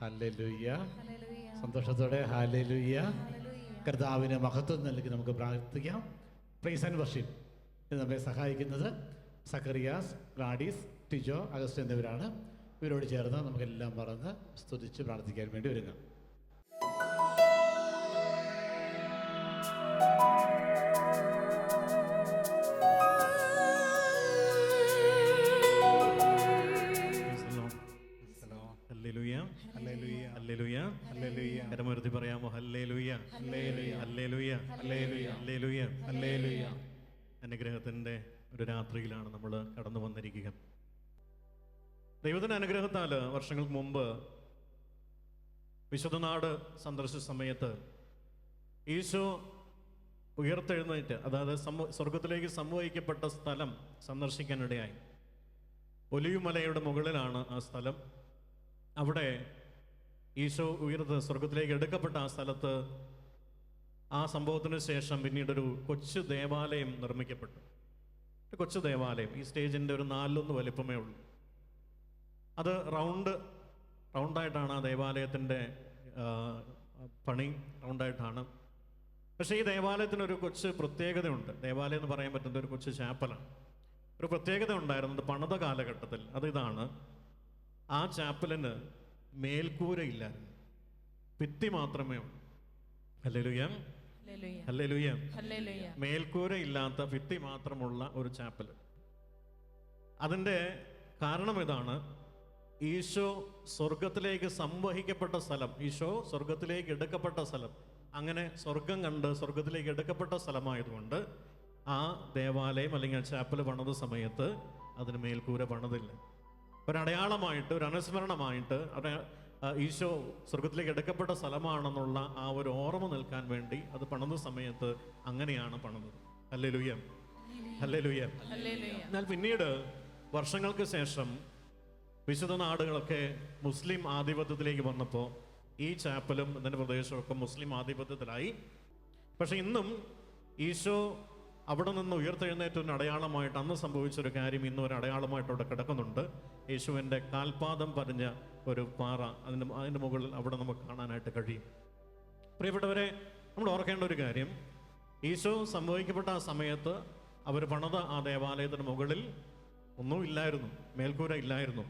Hallelujah. സന്തോഷത്തോടെ hallelujah. കർത്താവിന് മഹത്വം നൽകി നമുക്ക് പ്രാർത്ഥിക്കാം. പ്രൈസ് ആൻഡ് വർഷിപ്പ് ഇത് നമ്മെ സഹായിക്കുന്നത് സക്കറിയാസ്, ഗ്ലാഡീസ്, ടിജോ, അഗസ്റ്റ് എന്നിവരാണ്. ഇവരോട് ചേർന്ന് നമുക്കെല്ലാം പറഞ്ഞ് സ്തുതിച്ച് പ്രാർത്ഥിക്കാൻ വേണ്ടി ഒരുങ്ങാം. കരമുയർത്തി പറയാമോ? ഹല്ലേലൂയ, ഹല്ലേലൂയ, ഹല്ലേലൂയ, ഹല്ലേലൂയ, ഹല്ലേലൂയ, ഹല്ലേലൂയ. അനുഗ്രഹത്തിൻ്റെ ഒരു രാത്രിയിലാണ് നമ്മൾ കടന്നു വന്നിരിക്കുക. ദൈവത്തിൻ്റെ അനുഗ്രഹത്താൽ വർഷങ്ങൾക്ക് മുമ്പ് വിശുദ്ധനാട് സന്ദർശിച്ച സമയത്ത് ഈശോ ഉയർത്തെഴുന്നേറ്റ്, അതായത് സ്വർഗത്തിലേക്ക് സംവഹിക്കപ്പെട്ട സ്ഥലം സന്ദർശിക്കാനിടയായി. ഒലിവുമലയുടെ മുകളിലാണ് ആ സ്ഥലം. അവിടെ ഈശോ സ്വർഗത്തിലേക്ക് എടുക്കപ്പെട്ട ആ സ്ഥലത്ത് ആ സംഭവത്തിന് ശേഷം പിന്നീടൊരു കൊച്ചു ദേവാലയം നിർമ്മിക്കപ്പെട്ടു. ഒരു കൊച്ചു ദേവാലയം, ഈ സ്റ്റേജിൻ്റെ ഒരു 4 വലിപ്പമേ ഉള്ളൂ. അത് റൗണ്ടായിട്ടാണ് ആ ദേവാലയത്തിൻ്റെ പണി, റൗണ്ടായിട്ടാണ്. പക്ഷേ ഈ ദേവാലയത്തിനൊരു കൊച്ചു പ്രത്യേകതയുണ്ട്. ദേവാലയം എന്ന് പറയാൻ പറ്റുന്ന ഒരു കൊച്ചു ചാപ്പലാണ്. ഒരു പ്രത്യേകത ഉണ്ടായിരുന്നത് പണിത കാലഘട്ടത്തിൽ. അതിതാണ്, ആ ചാപ്പലിന് മേൽക്കൂരയില്ലായിരുന്നു, ഭിത്തി മാത്രമേ ഉള്ളൂ. Hallelujah, hallelujah. മേൽക്കൂര ഇല്ലാത്ത ഭിത്തി മാത്രമുള്ള ഒരു ചാപ്പൽ. അതിൻ്റെ കാരണം ഇതാണ്, ഈശോ സ്വർഗത്തിലേക്ക് സംവഹിക്കപ്പെട്ട സ്ഥലം, ഈശോ സ്വർഗത്തിലേക്ക് എടുക്കപ്പെട്ട സ്ഥലം, അങ്ങനെ സ്വർഗം കണ്ട് സ്വർഗത്തിലേക്ക് എടുക്കപ്പെട്ട സ്ഥലമായതുകൊണ്ട് ആ ദേവാലയം അല്ലെങ്കിൽ ചാപ്പൽ പണിത സമയത്ത് അതിന് മേൽക്കൂര പണിതില്ല. ഒരടയാളമായിട്ട്, ഒരു അനുസ്മരണമായിട്ട്, ഈശോ സ്വർഗത്തിലേക്ക് എടുക്കപ്പെട്ട സ്ഥലമാണെന്നുള്ള ആ ഒരു ഓർമ്മ നിൽക്കാൻ വേണ്ടി അത് പണിത സമയത്ത് അങ്ങനെയാണ് പണിതത്. Hallelujah, hallelujah. എന്നാൽ പിന്നീട് വർഷങ്ങൾക്ക് ശേഷം വിശുദ്ധ നാടുകളൊക്കെ മുസ്ലിം ആധിപത്യത്തിലേക്ക് വന്നപ്പോൾ ഈ ചാപ്പലും ഇതിൻ്റെ പ്രദേശമൊക്കെ മുസ്ലിം ആധിപത്യത്തിലായി. പക്ഷെ ഇന്നും ഈശോ അവിടെ നിന്ന് ഉയർത്തെഴുന്നേറ്റൊരു അടയാളമായിട്ട് അന്ന് സംഭവിച്ചൊരു കാര്യം ഇന്നും ഒരു അടയാളമായിട്ട് അവിടെ കിടക്കുന്നുണ്ട്. യേശുവിൻ്റെ കാൽപാദം പതിഞ്ഞ ഒരു പാറ, അതിൻ്റെ മുകളിൽ അവിടെ നമുക്ക് കാണാനായിട്ട് കഴിയും. പ്രിയപ്പെട്ടവരെ, നമ്മൾ ഓർക്കേണ്ട ഒരു കാര്യം, ഈശോ സംഭവിക്കപ്പെട്ട ആ സമയത്ത് അവർ പണിത ആ ദേവാലയത്തിന് മുകളിൽ ഒന്നും ഇല്ലായിരുന്നു, മേൽക്കൂര ഇല്ലായിരുന്നു.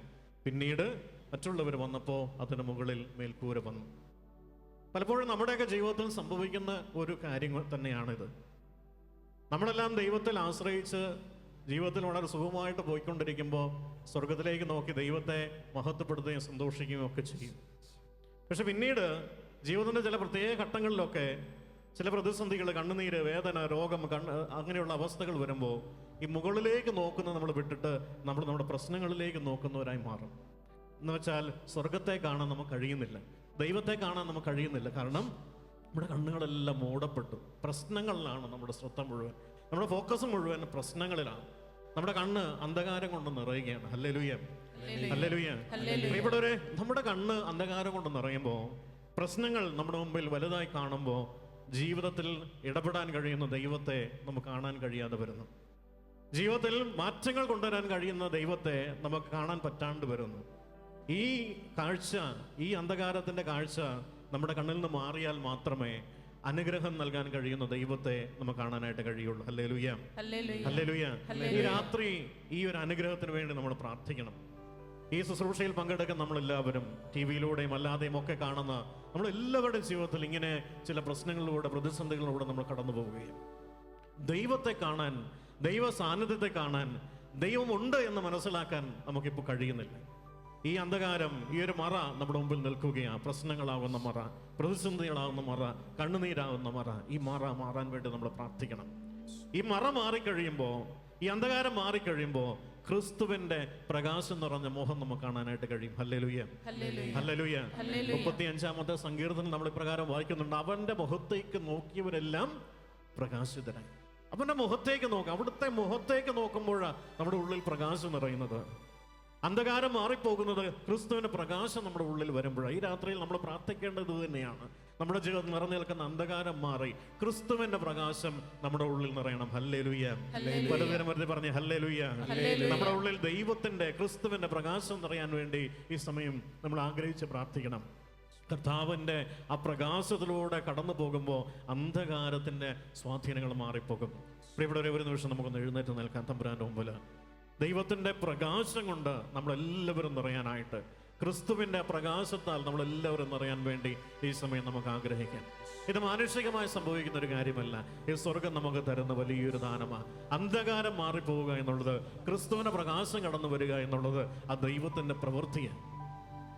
പിന്നീട് മറ്റുള്ളവർ വന്നപ്പോൾ അതിന് മുകളിൽ മേൽക്കൂര വന്നു. പലപ്പോഴും നമ്മുടെയൊക്കെ ജീവിതത്തിൽ സംഭവിക്കുന്ന ഒരു കാര്യം തന്നെയാണിത്. നമ്മളെല്ലാം ദൈവത്തിൽ ആശ്രയിച്ച് ജീവിതത്തിൽ വളരെ സുഖമായിട്ട് പോയിക്കൊണ്ടിരിക്കുമ്പോൾ സ്വർഗത്തിലേക്ക് നോക്കി ദൈവത്തെ മഹത്വപ്പെടുത്തുകയും സന്തോഷിക്കുകയും ഒക്കെ ചെയ്യും. പക്ഷെ പിന്നീട് ജീവിതത്തിൻ്റെ ചില പ്രത്യേക ഘട്ടങ്ങളിലൊക്കെ ചില പ്രതിസന്ധികൾ, കണ്ണുനീര്, വേദന, രോഗം, അങ്ങനെയുള്ള അവസ്ഥകൾ വരുമ്പോൾ ഈ മുകളിലേക്ക് നോക്കുന്ന നമ്മൾ വിട്ടിട്ട് നമ്മൾ നമ്മുടെ പ്രശ്നങ്ങളിലേക്ക് നോക്കുന്നവരായി മാറും. എന്ന് വെച്ചാൽ സ്വർഗത്തെ കാണാൻ നമുക്ക് കഴിയുന്നില്ല, ദൈവത്തെ കാണാൻ നമുക്ക് കഴിയുന്നില്ല. കാരണം നമ്മുടെ കണ്ണുകളെല്ലാം മൂടപ്പെട്ടു. പ്രശ്നങ്ങളിലാണ് നമ്മുടെ ശ്രദ്ധ മുഴുവൻ, നമ്മുടെ ഫോക്കസ് മുഴുവൻ പ്രശ്നങ്ങളിലാണ്. നമ്മുടെ കണ്ണ് അന്ധകാരം കൊണ്ട് നിറയുകയാണ്. Hallelujah, hallelujah. പ്രിയപ്പെട്ടവരെ, നമ്മുടെ കണ്ണ് അന്ധകാരം കൊണ്ട് നിറയുമ്പോൾ, പ്രശ്നങ്ങൾ നമ്മുടെ മുമ്പിൽ വലുതായി കാണുമ്പോൾ ജീവിതത്തിൽ ഇടപെടാൻ കഴിയുന്ന ദൈവത്തെ നമുക്ക് കാണാൻ കഴിയാതെ വരുന്നു. ജീവിതത്തിൽ മാറ്റങ്ങൾ കൊണ്ടുവരാൻ കഴിയുന്ന ദൈവത്തെ നമുക്ക് കാണാൻ പറ്റാണ്ട് വരുന്നു. ഈ കാഴ്ച, ഈ അന്ധകാരത്തിൻ്റെ കാഴ്ച നമ്മുടെ കണ്ണിൽ നിന്ന് മാറിയാൽ മാത്രമേ അനുഗ്രഹം നൽകാൻ കഴിയുന്ന ദൈവത്തെ നമുക്ക് കാണാനായിട്ട് കഴിയുള്ളൂ. Hallelujah, hallelujah. ഈ രാത്രി ഈ ഒരു അനുഗ്രഹത്തിന് വേണ്ടി നമ്മൾ പ്രാർത്ഥിക്കണം. ഈ ശുശ്രൂഷയിൽ പങ്കെടുക്കാൻ നമ്മളെല്ലാവരും ടി-വിയിലൂടെയും അല്ലാതെയും ഒക്കെ കാണുന്ന നമ്മളെല്ലാവരുടെയും ജീവിതത്തിൽ ഇങ്ങനെ ചില പ്രശ്നങ്ങളിലൂടെ, പ്രതിസന്ധികളിലൂടെ നമ്മൾ കടന്നു പോവുകയും ദൈവത്തെ കാണാൻ, ദൈവ സാന്നിധ്യത്തെ കാണാൻ, ദൈവമുണ്ട് എന്ന് മനസ്സിലാക്കാൻ നമുക്കിപ്പോൾ കഴിയുന്നില്ല. ഈ അന്ധകാരം, ഈ ഒരു മറ നമ്മുടെ മുമ്പിൽ നിൽക്കുകയാണ്. പ്രശ്നങ്ങളാകുന്ന മറ, പ്രതിസന്ധികളാകുന്ന മറ, കണ്ണുനീരാകുന്ന മറ. ഈ മറ മാറാൻ വേണ്ടി നമ്മൾ പ്രാർത്ഥിക്കണം. ഈ മറ മാറിക്കഴിയുമ്പോൾ, ഈ അന്ധകാരം മാറിക്കഴിയുമ്പോൾ ക്രിസ്തുവിന്റെ പ്രകാശം നിറഞ്ഞ മുഖം നമുക്ക് കാണാനായിട്ട് കഴിയും. Hallelujah, hallelujah. 35-ാമത്തെ സങ്കീർത്തനം നമ്മൾ ഇപ്രകാരം വായിക്കുന്നുണ്ട്, അവന്റെ മുഖത്തേക്ക് നോക്കിയവരെല്ലാം പ്രകാശിതരായി. അവന്റെ മുഖത്തേക്ക് നോക്കുക, അവിടുത്തെ മുഖത്തേക്ക് നോക്കുമ്പോഴാണ് നമ്മുടെ ഉള്ളിൽ പ്രകാശം നിറയുന്നത്. അന്ധകാരം മാറിപ്പോകുന്നത് ക്രിസ്തുവിന്റെ പ്രകാശം നമ്മുടെ ഉള്ളിൽ വരുമ്പോഴാണ്. ഈ രാത്രിയിൽ നമ്മൾ പ്രാർത്ഥിക്കേണ്ടത് തന്നെയാണ്. നമ്മുടെ ജീവിതത്തിൽ നിറഞ്ഞു നിൽക്കുന്ന അന്ധകാരം മാറി ക്രിസ്തുവിന്റെ പ്രകാശം നമ്മുടെ ഉള്ളിൽ നിറയണം. ഹല്ലേലൂയ. പലതരം വെറുതെ പറഞ്ഞ് ഹല്ലേലൂയ. നമ്മുടെ ഉള്ളിൽ ദൈവത്തിന്റെ ക്രിസ്തുവിന്റെ പ്രകാശം നിറയാൻ വേണ്ടി ഈ സമയം നമ്മൾ ആഗ്രഹിച്ച് പ്രാർത്ഥിക്കണം. കർത്താവിൻ്റെ ആ പ്രകാശത്തിലൂടെ കടന്നു പോകുമ്പോൾ അന്ധകാരത്തിൻ്റെ സ്വാധീനങ്ങൾ മാറിപ്പോകും. പ്രിയപ്പെട്ടവരെ, ഒരു നിമിഷം നമുക്കൊന്ന് എഴുന്നേറ്റ് നിൽക്കാം തമ്പുരാൻ്റെ മുമ്പിൽ. ദൈവത്തിൻ്റെ പ്രകാശം കൊണ്ട് നമ്മളെല്ലാവരും നിറയാനായിട്ട്, ക്രിസ്തുവിൻ്റെ പ്രകാശത്താൽ നമ്മളെല്ലാവരും നിറയാൻ വേണ്ടി ഈ സമയം നമുക്ക് ആഗ്രഹിക്കാം. ഇത് മാനുഷികമായി സംഭവിക്കുന്ന ഒരു കാര്യമല്ല. ഈ സ്വർഗം നമുക്ക് തരുന്ന വലിയൊരു ദാനമാണ്. അന്ധകാരം മാറിപ്പോവുക എന്നുള്ളത്, ക്രിസ്തുവിൻ്റെ പ്രകാശം കടന്നു വരിക എന്നുള്ളത് ആ ദൈവത്തിൻ്റെ പ്രവൃത്തിയാണ്.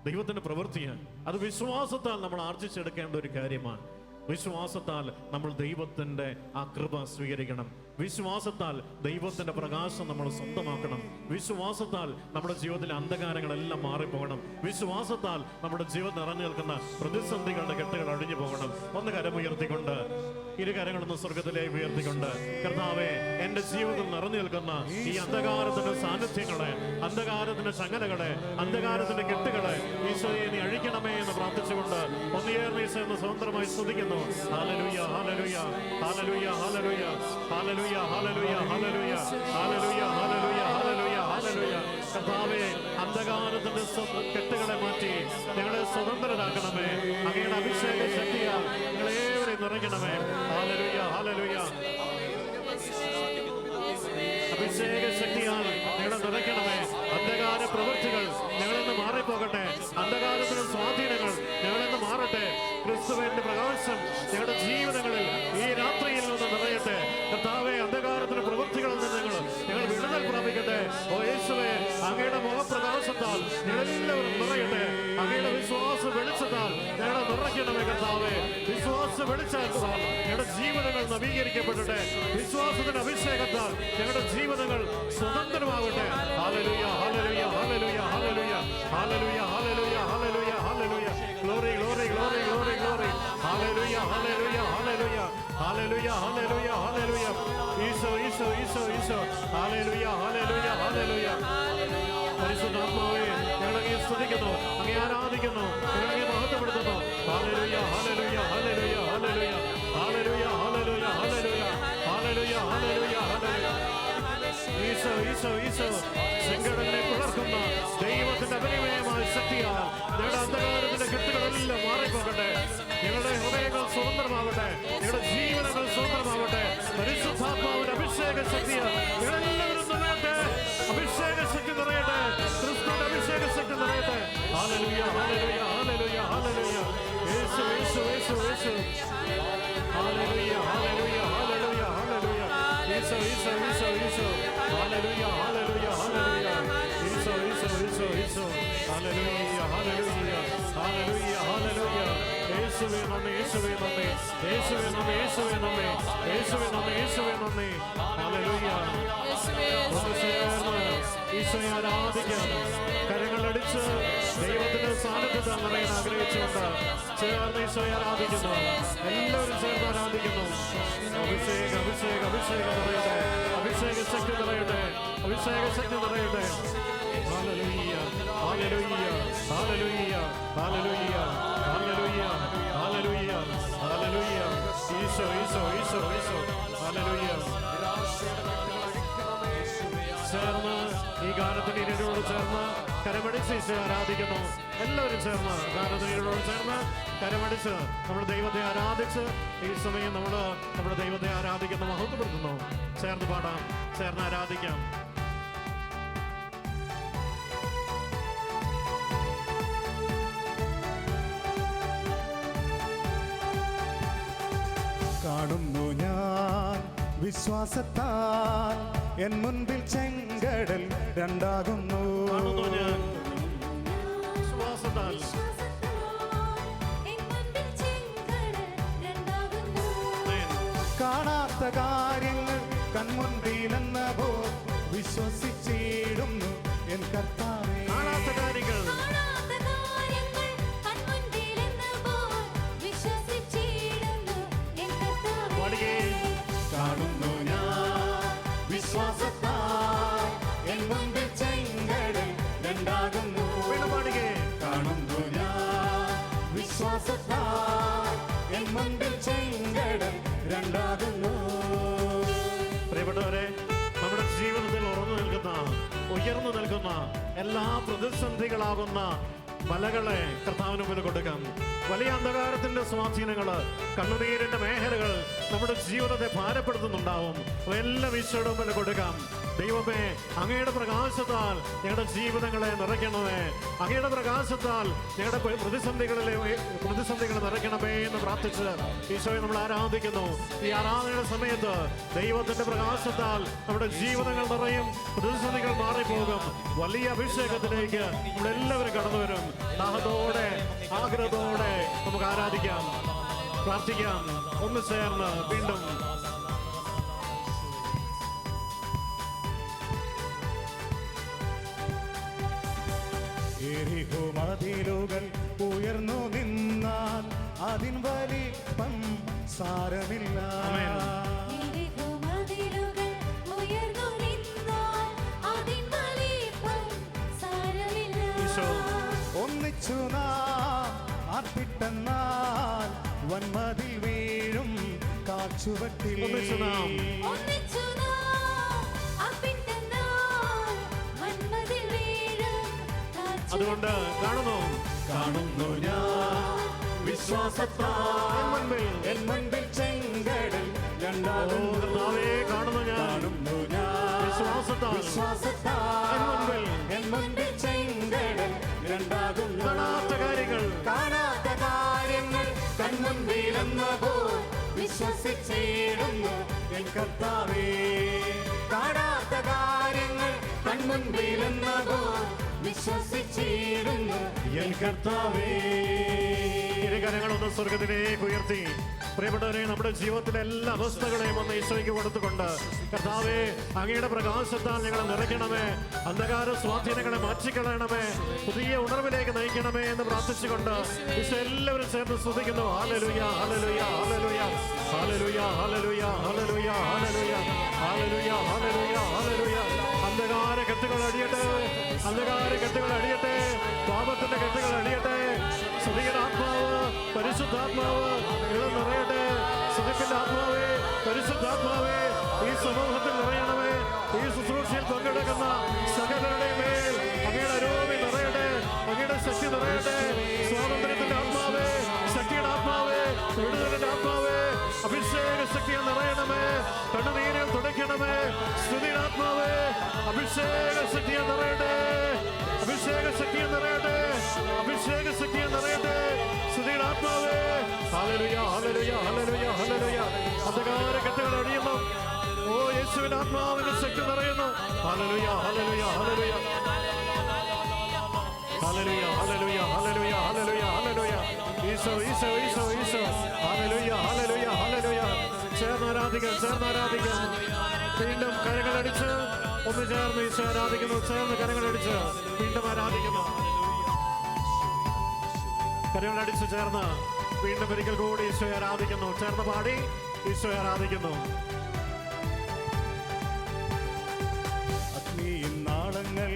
ദൈവത്തിൻ്റെ പ്രവൃത്തിയാണ്. അത് വിശ്വാസത്താൽ നമ്മൾ ആർജിച്ചെടുക്കേണ്ട ഒരു കാര്യമാണ്. വിശ്വാസത്താൽ നമ്മൾ ദൈവത്തിൻ്റെ ആ കൃപ സ്വീകരിക്കണം. വിശ്വാസത്താൽ ദൈവത്തിൻ്റെ പ്രകാശം നമ്മൾ സ്വന്തമാക്കണം. വിശ്വാസത്താൽ നമ്മുടെ ജീവിതത്തിലെ അന്ധകാരങ്ങളെല്ലാം മാറിപ്പോകണം. വിശ്വാസത്താൽ നമ്മുടെ ജീവിതം നിറഞ്ഞു നിൽക്കുന്ന പ്രതിസന്ധികളുടെ കെട്ടുകൾ അഴിഞ്ഞു പോകണം. ഒന്ന് കരമുയർത്തിക്കൊണ്ട്, ഇരു കരങ്ങളൊന്ന് സ്വർഗത്തിലേക്ക് ഉയർത്തിക്കൊണ്ട്, കർത്താവേ, എൻ്റെ ജീവിതത്തിൽ നിറഞ്ഞു നിൽക്കുന്ന ഈ അന്ധകാരത്തിന്റെ സാന്നിധ്യങ്ങളെ, അന്ധകാരത്തിന്റെ ചങ്ങലകളെ, അന്ധകാരത്തിന്റെ കെട്ടുകളെ ഈശോയെ നീ അഴിക്കണമേ എന്ന് പ്രാർത്ഥിച്ചുകൊണ്ട് ഒന്നിയേറെ ഈശോ എന്ന് സ്വതന്ത്രമായി സ്തുതിക്കുന്നു. ഹല്ലേലൂയ, ഹല്ലേലൂയ, ഹല്ലേലൂയ, ഹല്ലേലൂയ, ഹല്ലേലൂയ, ഹല്ലേലൂയ, ഹല്ലേലൂയ, ഹല്ലേലൂയ, ഹല്ലേലൂയ, ഹല്ലേലൂയ, ഹല്ലേലൂയ. കർത്താവേ, അന്ധകാരത്തിന്റെ കെട്ടുകളെ മാറ്റി ഞങ്ങളെ സ്വതന്ത്രരാക്കണമേ. അങ്ങയുടെ അഭിഷേക ശക്തിയാൽ ഞങ്ങളേവരെയും നിറയ്ക്കണമേ. Hallelujah, hallelujah. അഭിഷേക ശക്തിയാൽ ഞങ്ങളെ നിറയ്ക്കണമേ. അന്ധകാര പ്രവൃത്തികൾ ഞങ്ങളിൽ നിന്ന് മാറിപ്പോകട്ടെ. അന്ധകാരത്തിന്റെ സ്വാധീനങ്ങൾ ഞങ്ങളിൽ നിന്ന് മാറട്ടെ. ക്രിസ്തുവിന്റെ പ്രകാശം ഞങ്ങളുടെ ജീവിതങ്ങളിൽ ഈ രാത്രിയിൽ നിന്ന് നിറയട്ടെ. കർത്താവേ, അന്ധകാരത്തിന്റെ പ്രവൃത്തികളിൽ നിന്ന് ഞങ്ങൾ വിടുതൽ പ്രാപിക്കട്ടെ. ഓ യേശുവേ, അങ്ങയുടെ മുഖപ്രകാശത്താൽ ഞങ്ങളെല്ലാവരും നിറയട്ടെ. അങ്ങയുടെ വിശ്വാസ വെളിച്ചത്താൽ ഞങ്ങളെ നിറയ്ക്കണമേ. കർത്താവേ, വിശ്വാസ വെളിച്ചത്താൽ ഞങ്ങളുടെ ജീവിതങ്ങൾ നവീകരിക്കപ്പെടട്ടെ. വിശ്വാസത്തിന്റെ അഭിഷേകത്താൽ ഞങ്ങളുടെ ജീവിതങ്ങൾ സ്വതന്ത്രമാകട്ടെ. ഹല്ലേലൂയ, ഹല്ലേലൂയ, ഹല്ലേലൂയ, ഹല്ലേലൂയ, ഹല്ലേലൂയ, ഹല്ലേലൂയ, ഹല്ലേലൂയ, ഹല്ലേലൂയ. Glory, glory, glory, glory, glory. ഹല്ലേലൂയ, ഹല്ലേലൂയ, ഹല്ലേലൂയ, ഹല്ലേലൂയ, ഹല്ലേലൂയ, ഹല്ലേലൂയ. ഈശോ, ഈശോ, ഈശോ, ഈശോ. ഹല്ലേലൂയ, ഹല്ലേലൂയ, ഹല്ലേലൂയ. പരിശുദ്ധാത്മാവേ, ഞങ്ങളെ സ്തുതിക്കുന്നു, അങ്ങേ ആരാധിക്കുന്നു, ഞങ്ങളെ മഹത്വപ്പെടുത്തുന്നു. ഹല്ലേലൂയ, ഹല്ലേലൂയ, ഹല്ലേലൂയ, ഹല്ലേലൂയ, ഹല്ലേലൂയ, ഹല്ലേലൂയ, ഹല്ലേലൂയ, ഹല്ലേലൂയ, ഹല്ലേലൂയ, ഹല്ലേലൂയ. ഈശോ, ഈശോ, ഈശോ. ചെങ്കടലിനെ പിളർക്കുന്ന ദൈവത്തിന്റെ അപരിമയമായ ശക്തിയാൽ ഞങ്ങളുടെ അന്ധകാരത്തിന്റെ കെട്ടുകളെല്ലാം മാറിപ്പോകട്ടെ. ഞങ്ങളുടെ ഹൃദയങ്ങൾ സ്വതന്ത്രമാവട്ടെ. ഞങ്ങളുടെ ജീവനങ്ങൾ സ്വതന്ത്രമാവട്ടെ. പരിശുദ്ധാത്മാവിന്റെ അഭിഷേക ശക്തിയാൽ ഞങ്ങളെല്ലാവരും നിറയട്ടെ. അഭിഷേക ശക്തി നിറയട്ടെ. ക്രിസ്തുവിന്റെ അഭിഷേക ശക്തി നിറയട്ടെ. ഹല്ലേലൂയ, ഹല്ലേലൂയ, ഹല്ലേലൂയ, ഹല്ലേലൂയ. യേശു, യേശു, യേശു, യേശു. ഹല്ലേലൂയ, ഹല്ലേലൂയ, ഹല്ലേലൂയ, ഹല്ലേലൂയ. ഈശോ, ഈശോ, ഈശോ, ഈശോ. ഹല്ലേലൂയ, ഹല്ലേലൂയ, ഹല്ലേലൂയ. ഈശോ, ഈശോ, ഈശോ, ഈശോ. ഹല്ലേലൂയ, ഹല്ലേലൂയ, ഹല്ലേലൂയ, ഹല്ലേലൂയ. യേശുവേ നന്ദി, യേശുവേ നന്ദി, യേശുവേ നന്ദി, യേശുവേ നന്ദി, യേശുവേ നന്ദി, യേശുവേ നന്ദി. ഹല്ലേലൂയ. ഒന്ന് ചേർന്ന് ഈശോയെ ആരാധിക്കാം. കരങ്ങളടിച്ച് ദൈവത്തിന്റെ സാന്നിധ്യത്തിൽ നിറയാൻ ആഗ്രഹിച്ചുകൊണ്ട് ചേർന്ന് ഈശോയെ ആരാധിക്കുന്നു. എല്ലാവരും ചേർന്ന് ആരാധിക്കുന്നു. അഭിഷേക, അഭിഷേക, അഭിഷേകം നിറയട്ടെ. അഭിഷേക ശക്തി നിറയട്ടെ. അഭിഷേക ശക്തി നിറയട്ടെ. ഹല്ലേലൂയ, ഹല്ലേലൂയ, ഹല്ലേലൂയ, ഹല്ലേലൂയ, ഹല്ലേലൂയ, ഹല്ലേലൂയ, ഹല്ലേലൂയ. ഈശോ, ഈശോ, ഈശോ, ഈശോ. ഹല്ലേലൂയ. ചേർന്ന് ഈ ഗാനത്തിന്റെ ഇരയോട് ചേർന്ന് കരമടിച്ച് ഈശോ ആരാധിക്കുന്നു. എല്ലാവരും ചേർന്ന് ഗാനത്തിന്റെ ഇരയോട് ചേർന്ന് കരമടിച്ച് നമ്മൾ ദൈവത്തെ ആരാധിച്ച് ഈ സമയം നമ്മൾ നമ്മുടെ ദൈവത്തെ ആരാധിക്കുന്ന മഹത്വപ്പെടുത്തുന്നു. ചേർന്ന് പാടാം, ചേർന്ന് ആരാധിക്കാം. കാണുന്നു ഞാൻ വിശ്വാസത്താൽ എൻ മുൻപിൽ ചെങ്കടൽ രണ്ടാകുന്നു. കാണുന്നു ഞാൻ വിശ്വാസത്താൽ കാണാത്ത കാര്യങ്ങൾ കൺമുൻപിലെന്ന പോ വിശ്വസിച്ചിടുന്നു എൻ കർത്താവേ. കാണാത്ത കാര്യങ്ങൾ കാണുന്നു ഞാൻ വിശ്വാസത്താൽ എൻ മുൻപിൽ ചെങ്കടൽ രണ്ടാകുന്നു. കാണുന്നു ഞാൻ വിശ്വാസത്താൽ മുൻപിൽ ചെങ്കടൽ രണ്ടാകുന്നു. പ്രിയപ്പെട്ടവരെ, നമ്മുടെ ജീവിതത്തിൽ ഉയർന്നു നിൽക്കുന്ന എല്ലാ പ്രതിസന്ധികളാകുന്ന മലകളെ കർത്താവിന് മുന്നിൽ കൊടുക്കാം. വലിയ അന്ധകാരത്തിന്റെ സ്വാധീനങ്ങള്, കണ്ണുനീരിന്റെ മേഖലകൾ നമ്മുടെ ജീവിതത്തെ ഭാരപ്പെടുത്തുന്നുണ്ടാവും. എല്ലാം ഈശോയുടെ മുന്നിൽ കൊടുക്കാം. ദൈവമേ, അങ്ങയുടെ പ്രകാശത്താൽ ഞങ്ങളുടെ ജീവിതങ്ങളെ നിറയ്ക്കണമേ. അങ്ങയുടെ പ്രകാശത്താൽ ഞങ്ങളുടെ പ്രതിസന്ധികളെ നിറയ്ക്കണമേ എന്ന് പ്രാർത്ഥിച്ച് ഈശോയെ നമ്മൾ ആരാധിക്കുന്നു. ഈ ആരാധനയുടെ സമയത്ത് ദൈവത്തിന്റെ പ്രകാശത്താൽ നമ്മുടെ ജീവിതങ്ങൾ നിറയും, പ്രതിസന്ധികൾ മാറിപ്പോകും. വലിയ അഭിഷേകത്തിലേക്ക് നമ്മളെല്ലാവരും കടന്നു വരും. ദാഹത്തോടെ, ആഗ്രഹത്തോടെ നമുക്ക് ആരാധിക്കാം, പ്രാർത്ഥിക്കാം. ഒന്ന് ചേർന്ന് വീണ്ടും യെരിഹോ മതിലുകൾ ഉയർന്നു നിന്നാൽ അതിൻ വലിപ്പം സാരമില്ല. യെരിഹോ മതിലുകൾ ഉയർന്നു നിന്നാൽ അതിൻ വലിപ്പം സാരമില്ല. ഒന്നിച്ചു നാം ആർപ്പിട്ടെന്നാൽ വൻമതിൽ വീഴും കാച്ചുവട്ടിൽ. ഒന്നിച്ചു നാം അതുകൊണ്ട് കാണുന്നു ഞാൻ വിശ്വാസത്താൽ എൻ മുൻപിൽ ചെങ്കടൽ രണ്ടാകുന്നു. കാണുന്നു ഞാൻ വിശ്വാസത്താൽ എൻ മുൻപിൽ ചെങ്കടൽ രണ്ടാകുന്നു. കാണാത്ത കാര്യങ്ങൾ കൺമുൻപിലെന്നപ്പോൾ വിശ്വസിച്ചിടുന്നു എൻ കർത്താവേ. കാണാത്ത കാര്യങ്ങൾ കൺമുൻപിലെന്നപ്പോൾ വിശ്വസിച്ചിടുന്നു എൻ കർത്താവേ. ഇരുകരങ്ങളൊന്ന് സ്വർഗത്തിലേക്ക് ഉയർത്തി പ്രിയപ്പെട്ടവരെ, നമ്മുടെ ജീവിതത്തിലെ എല്ലാ അവസ്ഥകളെയും ഒന്ന് ഈശോയ്ക്ക് കൊടുത്തുകൊണ്ട്, കർത്താവേ, അങ്ങയുടെ പ്രകാശത്താൽ ഞങ്ങളെ നിറയ്ക്കണമേ, അന്ധകാര സ്വാധീനങ്ങളെ മാറ്റിക്കളയണമേ, പുതിയ ഉണർവിലേക്ക് നയിക്കണമേ എന്ന് പ്രാർത്ഥിച്ചുകൊണ്ട് ഈശോ എല്ലാവരും ചേർന്ന് സ്തുതിക്കുന്നു. ഹല്ലേലൂയ, ഹല്ലേലൂയ, ഹല്ലേലൂയ, ഹല്ലേലൂയ, ഹല്ലേലൂയ, ഹല്ലേലൂയ, ഹല്ലേലൂയ, ഹല്ലേലൂയ, ഹല്ലേലൂയ, ഹല്ലേലൂയ. അന്ധകാര കെട്ടുകൾ അടിയട്ടെ, അന്ധകാര കെട്ടുകൾ അടിയട്ടെ, പാപത്തിന്റെ കെട്ടുകൾ അടിയട്ടെ. സ്തുതിയുടെ ആത്മാവ്, പരിശുദ്ധാത്മാവ് ഇളം നിറയട്ടെ. സ്തുതിപ്പിന്റെ ആത്മാവേ, പരിശുദ്ധാത്മാവേ, ഈ സമൂഹത്തിൽ നിറയണമേ. ഈ ശുശ്രൂഷയിൽ പങ്കെടുക്കുന്ന സകലരുടെയും മേൽ അങ്ങയുടെ അരോമി നിറയട്ടെ, അങ്ങയുടെ ശക്തി നിറയട്ടെ. സ്വാതന്ത്ര്യത്തിന്റെ ആത്മാവേ, ശക്തിയുടെ ആത്മാവേ, വിടുതലിന്റെ ആത്മാവേ, അഭിഷേക ശക്തിയിൽ നിറയണമേ. കണ്ണുനീരിൽ തുടയ്ക്കണമേ. സ്തുതിയുടെ ആത്മാവേ, അഭിഷേക ശക്തിയിൽ നിറയട്ടെ, അഭിഷേക ശക്തിയിൽ നിറയട്ടെ, അഭിഷേക ശക്തിയിൽ നിറയട്ടെ. സ്തുതിയുടെ ആത്മാവേ, ഹല്ലേലൂയ, ഹല്ലേലൂയ, ഹല്ലേലൂയ, ഹല്ലേലൂയ. അന്ധകാര കെട്ടുകൾ അടിയുന്നു. ഓ, യേശുവിന്റെ ആത്മാവിന്റെ ശക്തി നിറയുന്നു. ഹല്ലേലൂയ, ഹല്ലേലൂയ, ഹല്ലേലൂയ, ഹല്ലേലൂയ, ഹല്ലേലൂയ, ഹല്ലേലൂയ, ഹല്ലേലൂയ, ഹല്ലേലൂയ. ഈശോ, ഈശോ, ഈശോ, ഈശോ. ഹല്ലേലൂയ, ഹല്ലേലൂയ, ഹല്ലേലൂയ. ചേർന്ന് ആരാധിക്കാം, ചേർന്ന് ആരാധിക്കാം. വീണ്ടും കരങ്ങളടിച്ച് ഒന്ന് ചേർന്ന് ഈശോ ആരാധിക്കുന്നു. ചേർന്ന് കരങ്ങളടിച്ച് വീണ്ടും ആരാധിക്കുന്നു. കരങ്ങളടിച്ച് ചേർന്ന് വീണ്ടും ഒരിക്കൽ കൂടി ഈശോ ആരാധിക്കുന്നു. ചേർന്ന് പാടി ഈശോ ആരാധിക്കുന്നു. അഗ്നിയിൻ നാളങ്ങൾ,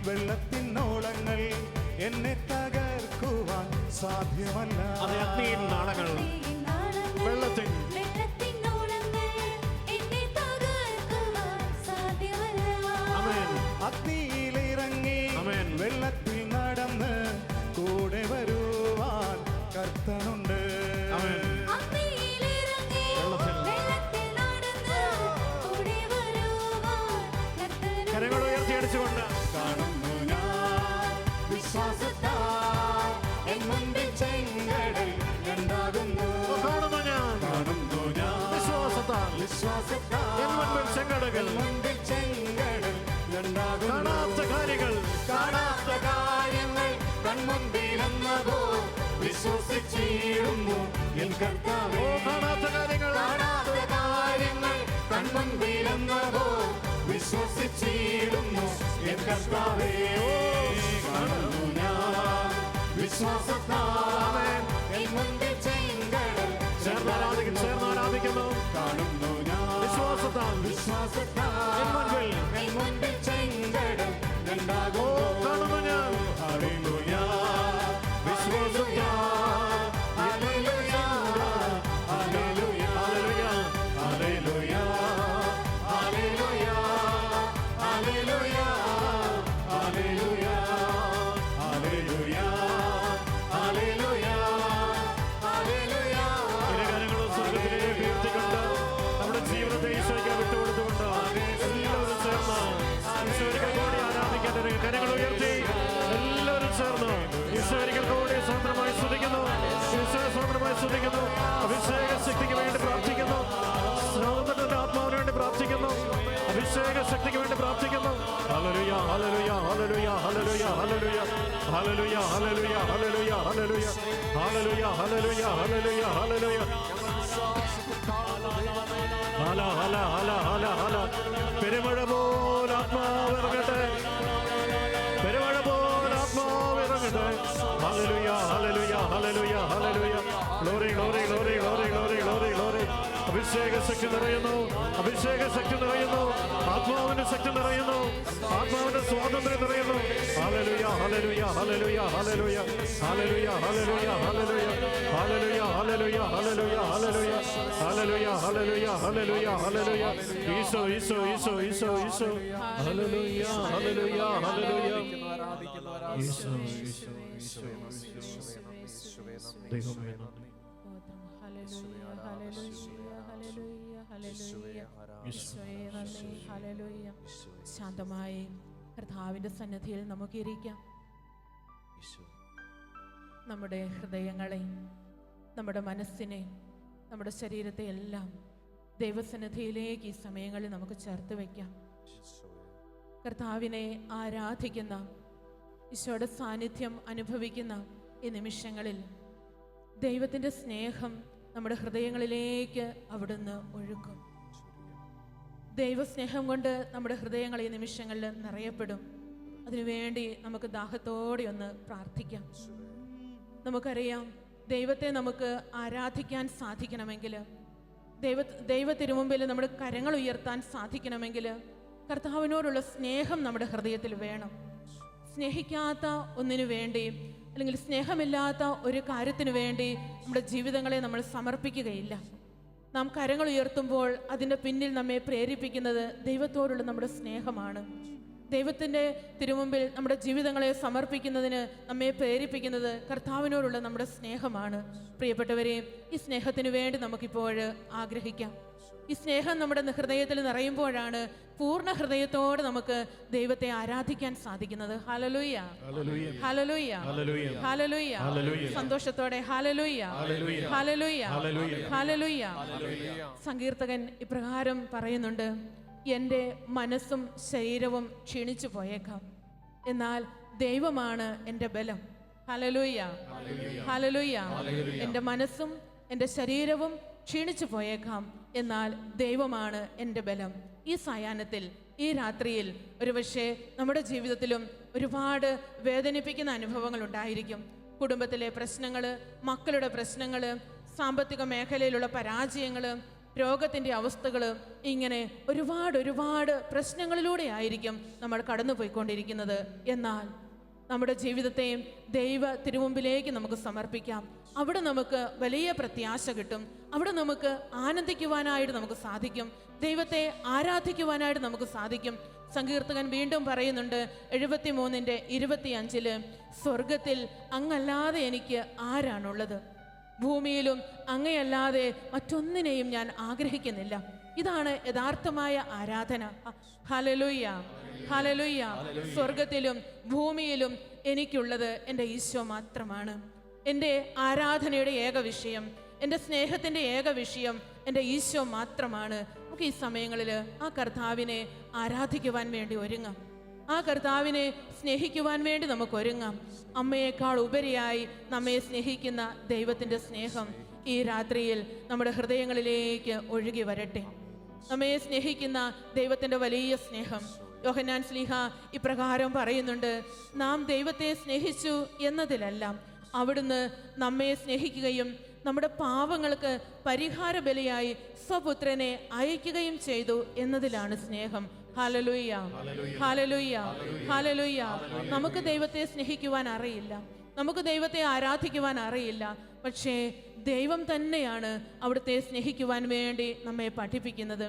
വെള്ളത്തിനോളങ്ങൾ എന്നെ തകർക്കുവാൻ സാധ്യമല്ല. അതെ, അഗ്നിയിൻ നാളങ്ങൾ, വെള്ളത്തിൻ അഗ്നിയിലിറങ്ങി വെള്ളത്തിൽ നടന്ന് കൂടെ വരുവാൻ കർത്തനുണ്ട്. കരങ്ങൾ ഉയർത്തിയടിച്ചുകൊണ്ട് കാണുന്നു ഞാൻ വിശ്വാസത്താൽ എൻ മുൻപിൽ ചെങ്കടൽ രണ്ടാകുന്നു. കാണുന്നു ഞാൻ വിശ്വാസത്താൽ എൻ മുൻപിൽ ചെങ്കടൽ രണ്ടാകുന്നു. കാണാത്ത കാര്യങ്ങൾ കൺമുൻപിലെന്നപ്പോൾ വിശ്വസിച്ചിടുന്നു എൻ കർത്താവേ. കാണാത്ത കാര്യങ്ങൾ കൺമുൻപിലെന്നപ്പോൾ വിശ്വസിച്ചിടുന്നു എൻ കർത്താവേ. കാണുന്നു ഞാൻ വിശ്വാസത്താൽ എൻ മുൻപിൽ ചെങ്കടൽ ചേർന്ന് ആരാധിക്കുന്നു. കാണുന്നു ഞാൻ വിശ്വാസത്താൽ എൻ മുൻപിൽ ചെങ്കടൽ രണ്ടാകുന്നു. കാണുന്നു ഞാൻ ഹല്ലേലൂയ, വിശ്വാസത്താൽ ഹല്ലേലൂയ, ഹല്ലേലൂയ ഹല്ലേലൂയ ഹല്ലേലൂയ ഹല്ലേലൂയ ഹല്ലേലൂയ ഹല്ലേലൂയ ഹല്ലേലൂയ ഹല്ലേലൂയ ഹല ഹല ഹല ഹല ഹല പെരുമഴ പോലെ ആത്മാവിറങ്ങട്ടെ, പെരുമഴ പോലെ ആത്മാവിറങ്ങട്ടെ. ഹല്ലേലൂയ ഹല്ലേലൂയ ഹല്ലേലൂയ ഹല്ലേലൂയ. Glory glory glory glory glory glory glory. അഭിഷേക ശക്തി നിറയുന്നു, അഭിഷേക ശക്തി നിറയുന്നു, ആത്മാവിന്റെ ശക്തി നിറയുന്നു, ആത്മാവിന്റെ സ്വാതന്ത്ര്യം നിറയുന്നു. ഹല്ലേലൂയ ഹല്ലേലൂയ ഹല്ലേലൂയ ഹല്ലേലൂയ ഹല്ലേലൂയ ഹല്ലേലൂയ ഹല്ലേലൂയ ഹല്ലേലൂയ ഹല്ലേലൂയ ഹല്ലേലൂയ ഹല്ലേലൂയ ഹല്ലേലൂയ ഹല്ലേലൂയ ഹല്ലേലൂയ ഹല്ലേലൂയ. ഈശോ ഈശോ ഈശോ ഈശോ ഈശോ. ഹല്ലേലൂയ ഹല്ലേലൂയ ഹല്ലേലൂയ. ഈശോ ഈശോ ഈശോ ദൈവമേ നന്ദി. ശാന്തമായി കർത്താവിന്റെ സന്നിധിയിൽ നമുക്ക് ഇരിക്കാം. നമ്മുടെ ഹൃദയങ്ങളെ, നമ്മുടെ മനസ്സിനെ, നമ്മുടെ ശരീരത്തെ എല്ലാം ദൈവസന്നിധിയിലേക്ക് ഈ സമയങ്ങളിൽ നമുക്ക് ചേർത്ത് വയ്ക്കാം. കർത്താവിനെ ആരാധിക്കുന്ന, ഈശോയുടെ സാന്നിധ്യം അനുഭവിക്കുന്ന ഈ നിമിഷങ്ങളിൽ ദൈവത്തിൻ്റെ സ്നേഹം നമ്മുടെ ഹൃദയങ്ങളിലേക്ക് അവിടുന്ന് ഒഴുക്കും. ദൈവസ്നേഹം കൊണ്ട് നമ്മുടെ ഹൃദയങ്ങൾ ഈ നിമിഷങ്ങളിൽ നിറയപ്പെടും. അതിനുവേണ്ടി നമുക്ക് ദാഹത്തോടെ ഒന്ന് പ്രാർത്ഥിക്കാം. നമുക്കറിയാം, ദൈവത്തെ നമുക്ക് ആരാധിക്കാൻ സാധിക്കണമെങ്കിൽ, ദൈവ തിരുമുമ്പിൽ നമ്മുടെ കരങ്ങൾ ഉയർത്താൻ സാധിക്കണമെങ്കിൽ കർത്താവിനോടുള്ള സ്നേഹം നമ്മുടെ ഹൃദയത്തിൽ വേണം. സ്നേഹിക്കാത്ത ഒന്നിനു വേണ്ടി, അല്ലെങ്കിൽ സ്നേഹമില്ലാത്ത ഒരു കാര്യത്തിനു വേണ്ടി നമ്മുടെ ജീവിതങ്ങളെ നമ്മൾ സമർപ്പിക്കുകയില്ല. നാം കരങ്ങൾ ഉയർത്തുമ്പോൾ അതിൻ്റെ പിന്നിൽ നമ്മെ പ്രേരിപ്പിക്കുന്നത് ദൈവത്തോടുള്ള നമ്മുടെ സ്നേഹമാണ്. ദൈവത്തിൻ്റെ തിരുമുമ്പിൽ നമ്മുടെ ജീവിതങ്ങളെ സമർപ്പിക്കുന്നതിന് നമ്മെ പ്രേരിപ്പിക്കുന്നത് കർത്താവിനോടുള്ള നമ്മുടെ സ്നേഹമാണ്. പ്രിയപ്പെട്ടവരെ, ഈ സ്നേഹത്തിന് വേണ്ടി നമുക്കിപ്പോൾ ആഗ്രഹിക്കാം. ഈ സ്നേഹം നമ്മുടെ ഹൃദയത്തിൽ നിറയുമ്പോഴാണ് പൂർണ്ണ ഹൃദയത്തോടെ നമുക്ക് ദൈവത്തെ ആരാധിക്കാൻ സാധിക്കുന്നത്. ഹല്ലേലൂയ ഹല്ലേലൂയ ഹല്ലേലൂയ. സന്തോഷത്തോടെ ഹല്ലേലൂയ ഹല്ലേലൂയ ഹല്ലേലൂയ. സങ്കീർത്തകൻ ഇപ്രകാരം പറയുന്നുണ്ട്: എൻ്റെ മനസ്സും ശരീരവും ക്ഷീണിച്ചു പോയേക്കാം, എന്നാൽ ദൈവമാണ് എൻ്റെ ബലം. Hallelujah hallelujah. എൻ്റെ മനസ്സും എൻ്റെ ശരീരവും ക്ഷീണിച്ചു പോയേക്കാം, എന്നാൽ ദൈവമാണ് എൻ്റെ ബലം. ഈ സായാഹ്നത്തിൽ, ഈ രാത്രിയിൽ ഒരുപക്ഷെ നമ്മുടെ ജീവിതത്തിലും ഒരുപാട് വേദനിപ്പിക്കുന്ന അനുഭവങ്ങൾ ഉണ്ടായിരിക്കും. കുടുംബത്തിലെ പ്രശ്നങ്ങൾ, മക്കളുടെ പ്രശ്നങ്ങൾ, സാമ്പത്തിക മേഖലയിലുള്ള പരാജയങ്ങൾ, രോഗത്തിൻ്റെ അവസ്ഥകൾ, ഇങ്ങനെ ഒരുപാട് പ്രശ്നങ്ങളിലൂടെ ആയിരിക്കും നമ്മൾ കടന്നു പോയിക്കൊണ്ടിരിക്കുന്നത്. എന്നാൽ നമ്മുടെ ജീവിതത്തെയും ദൈവ തിരുമുമ്പിലേക്ക് നമുക്ക് സമർപ്പിക്കാം. അവിടെ നമുക്ക് വലിയ പ്രത്യാശ കിട്ടും. അവിടെ നമുക്ക് ആനന്ദിക്കുവാനായിട്ട് നമുക്ക് സാധിക്കും. ദൈവത്തെ ആരാധിക്കുവാനായിട്ട് നമുക്ക് സാധിക്കും. സങ്കീർത്തകൻ വീണ്ടും പറയുന്നുണ്ട് 73:25, സ്വർഗത്തിൽ അങ്ങല്ലാതെ എനിക്ക് ആരാണുള്ളത്, ഭൂമിയിലും അങ്ങയല്ലാതെ മറ്റൊന്നിനെയും ഞാൻ ആഗ്രഹിക്കുന്നില്ല. ഇതാണ് യഥാർത്ഥമായ ആരാധന. Hallelujah hallelujah. സ്വർഗത്തിലും ഭൂമിയിലും എനിക്കുള്ളത് എൻ്റെ ഈശോ മാത്രമാണ്. എൻ്റെ ആരാധനയുടെ ഏക വിഷയം, എൻ്റെ സ്നേഹത്തിൻ്റെ ഏക വിഷയം എൻ്റെ ഈശോ മാത്രമാണ്. നമുക്ക് ഈ സമയങ്ങളിൽ ആ കർത്താവിനെ ആരാധിക്കുവാൻ വേണ്ടി ഒരുങ്ങാം. ആ കർത്താവിനെ സ്നേഹിക്കുവാൻ വേണ്ടി നമുക്ക് ഒരുങ്ങാം. അമ്മയേക്കാൾ ഉപരിയായി നമ്മെ സ്നേഹിക്കുന്ന ദൈവത്തിൻ്റെ സ്നേഹം ഈ രാത്രിയിൽ നമ്മുടെ ഹൃദയങ്ങളിലേക്ക് ഒഴുകി വരട്ടെ. നമ്മെ സ്നേഹിക്കുന്ന ദൈവത്തിൻ്റെ വലിയ സ്നേഹം. യോഹന്നാൻ ശ്ലീഹ ഇപ്രകാരം പറയുന്നുണ്ട്: നാം ദൈവത്തെ സ്നേഹിച്ചു എന്നതിലല്ല, അവിടുന്ന് നമ്മെ സ്നേഹിക്കുകയും നമ്മുടെ പാപങ്ങൾക്ക് പരിഹാര ബലിയായി സ്വപുത്രനെ അയക്കുകയും ചെയ്തു എന്നതിലാണ് സ്നേഹം. ഹല്ലേലൂയ ഹല്ലേലൂയ ഹല്ലേലൂയ. നമുക്ക് ദൈവത്തെ സ്നേഹിക്കുവാൻ അറിയില്ല, നമുക്ക് ദൈവത്തെ ആരാധിക്കുവാൻ അറിയില്ല. പക്ഷേ ദൈവം തന്നെയാണ് അവിടുത്തെ സ്നേഹിക്കുവാൻ വേണ്ടി നമ്മെ പഠിപ്പിക്കുന്നത്,